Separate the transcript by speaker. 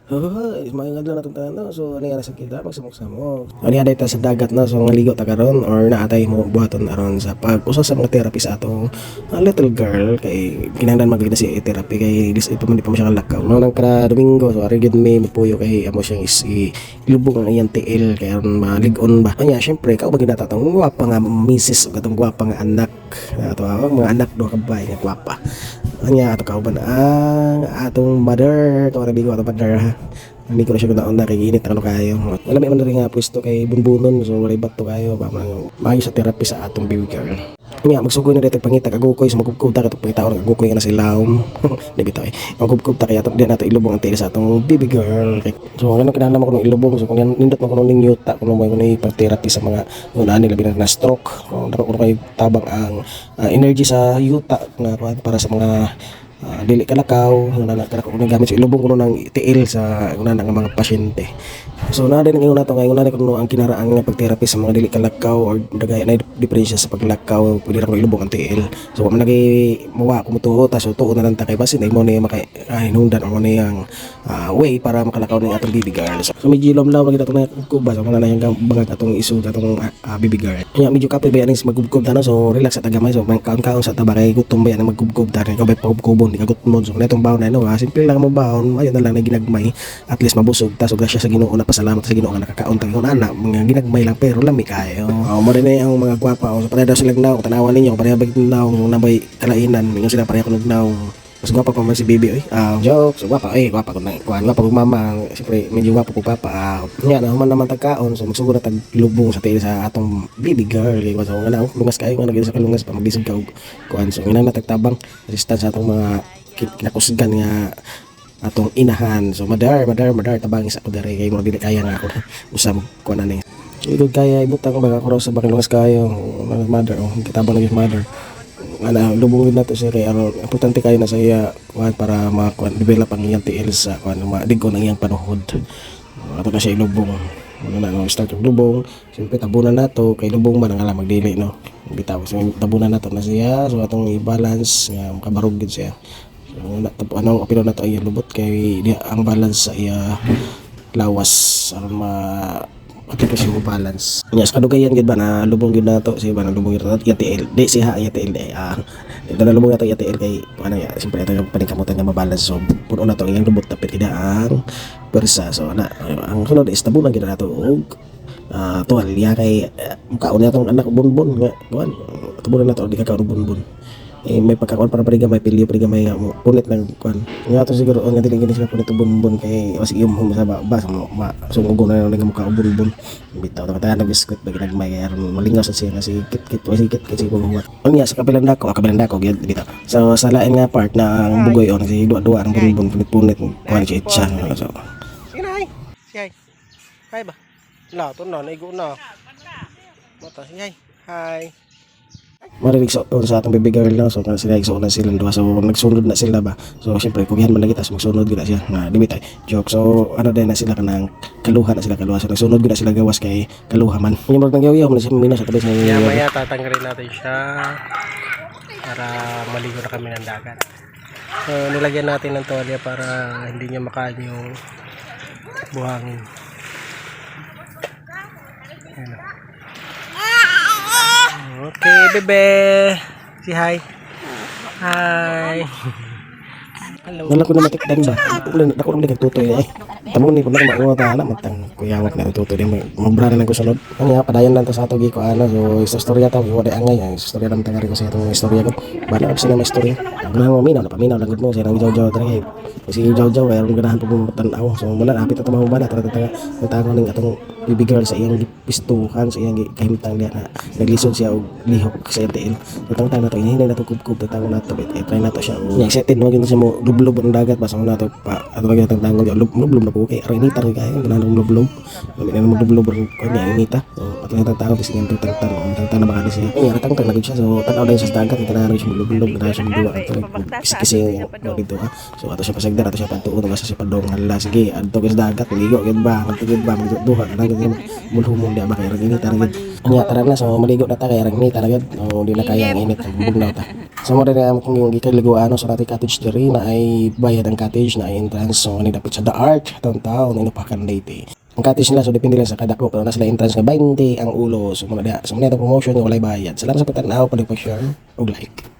Speaker 1: Mga na natong tanan so ano sa kita magsamok-samok. Ano yan dito sa dagat na so ngaligo ta karon or naatay mo buhaton aron sa pag-usa sa mga therapy sa atong little girl kay kinahanglan magligda si therapy kay ito man di pa mo siya kalakaw. Nang kada Domingo so ari gid may puyo kay amo siyang ilubong ang iyang tiil kay aron malig-on ba. Anya syempre kao bagid natatong gwapa nga misis ug atong gwapa nga anak. Ato mga anak do kabay nga gwapa. Anya ato kauban ang atong mother to ari bigo atong mother ha. Hindi ko na siya ganaon na kay init ano kayo. Wala may man rin nga pwesto kay bunbunon so wala bato kayo ba maayo sa therapy sa atong baby girl. Nga magsugoy na dito pangita kagukoy sa magkubkub ta katong pangitaon kagukoy nga na silawom. Di bitaw magkubkub ta kaya di nato ilubong ang tiil sa atong baby girl. So ano kinahanglan mo kuno ilubong so kung nindot mo kuno ning yuta kuno mo kuno therapy sa mga ani labi na stroke. Kung dako kuno kay tabang ang energy sa yuta nga para sa mga dili kalakaw nga kada ko gamit sa ilubong kuno ng tiil sa nga mga pasyente. So na din ngayon nato ngayon na kuno ang kinaraan nga pagtherapy sa mga dili kalakaw or dagay na diferensya sa paglakaw pwede ra ko ilubong ang tiil. So wa man lagi mawa ko mutuo ta so tuo na lang ta kay basin ay mo ni makay hinungdan mo ni ang way para makalakaw ni atong baby girl. So medyo lamlaw lagi nato na kuba so wala na yang bangag atong isu atong baby girl. Nya medyo kapay ba aning magkubkob ta so relax sa tagamay so kaon-kaon sa tabakay gutom ba yan magkubkob ta kay kabay pagkubon di kagut mo so netong baon na no simple lang mo baon ayon na lang na ginagmay at least mabusog ta so grasya sa Ginoo na pasalamat sa Ginoo nga nakakaon ta kun ana mga ginagmay lang pero lami kayo mo rin na ang mga gwapa so pareha daw silang naw tanawan ninyo pareha bag naw nabay kalainan ingon sila pareha kunog naw mas gwapa pa man si baby joke so gwapa gwapa ko na gwapa ko mama siyempre medyo gwapa ko papa nya na human naman tagkaon so magsugod na taglubong sa tiil sa atong baby girl kay so nga lungas kayo nga nagisa ka lungas pa magisog ka kuan so nga natagtabang resistance sa atong mga kinakusgan nga atong inahan so madar tabang isa ko dere kay mo dili kaya nga ako usam ko na ni igod kaya ibutang baga ko sa bakil lungas kayo mother kitabang lagi mother ana lubungin nato siya kay ano importante kayo na sa iya kuan para ma-develop ang iyang tiil sa kuan ma-digon ang iyang panuhod ato na siya ilubong ano na start yung lubong siyempre tabunan nato kay lubong man ang alam magdili no bitaw so tabunan nato na siya so atong i-balance nga makabarog gid siya anong opinion na to ay lubot kay ang balance sa iya lawas aron matipos yung balance yes kadugayan gid ba na lubong gid nato si ba na lubong gid nato tiil di siya tiil ito na lubong nato tiil kay ano ya siyempre ito yung paningkamutan nga mabalance so puno na to iyang lubot tapit kida ang persa so ang sunod is tabunan gid nato og tuwalya kay mukhaon na itong anak bunbun nga kuan tabunan nato di ka kaon bunbun may pagkakuan para parigamay pilyo parigamay nga mo punit ng kuan nga to siguro nga dili gid sila punit bunbun kay mas iyom sa ba sungugon na lang mukha bunbun bitaw ta na biskwit bagi nagmay kay aron malingaw sa siya kasi kit kasi ko buhat unya sa kabilang dako gid bitaw so sa lain nga part na ang bugoy on si duwa ang bunbun punit kuan siya itsa so sinay hi ba la to na igo na mata sinay hi marinig sa atong baby girl na so sila igsuon na sila duha so nagsunod na sila ba so syempre kung yan man lagi tas magsunod gid siya nga di bitay joke so ano din na sila kanang kaluha na sila kaluha so nagsunod gid sila gawas kay kaluha man yung mga tangyaw man si Mina sa tabi sa maya tatanggalin natin siya para maligo na kami ng dagat so nilagyan natin ng tuwalya para hindi niya makain yung buhangin ayan. Okay, bebe. Si hi. Hi. Hello. Wala ko na matikdan ba? Ako lang nagtutoy Tamo ni pala mga ta na matang kuyawak na tutoy din mabra na ko sunod. Anya padayon lang ta sa ato gi ko sa istorya ta wala angay istorya lang tagari ko sa atong istorya ko. Bala ko sila may istorya. Ganahan mo minaw na paminaw lang gud mo sa nang jaw-jaw tara kasi jaw-jaw kay aron ganahan pag tan-aw. So wala apit ato mga bala tara ning atong baby girl sa iyang pistuhan sa iyang kahimtang diha na naglisod siya og lihok sa tiil. Tutang na to hinahinay na to kubkub tatang na to try na to siya. Nya excited mo gid siya mo lublob ang dagat basta mo na to pa ato lagi tang tangon lublob na po kay arinita rin kaya ganahan mo lublob. Labi na mo lublob ang kanya inita. So ato tang tangon bis ngento tang na baka siya. Nya ratang tang nagud siya so tanaw din siya sa dagat tanaw siya lublob na siya duwa ato kisi dito ha. So ato siya pasagdar ato siya pagtuon basta siya padong hala sige adto sa dagat ligo gid ba duha mulhumon di ba kay ragini taragid nya tara na so maligo na ta kay ragini taragid o di na kaya ang init bugnaw ta So mo rin kung gikaliguan sa nating cottage diri na ay bayad ang cottage na ay entrance. So ni dapit sa The Arc downtown ni Napakan Leyte. Ang cottage nila so depende lang sa kada ko pero nasa entrance nga 20 ang ulo. So muna itong promotion walay bayad. Salamat sa pagtanaw, pag-share ug like.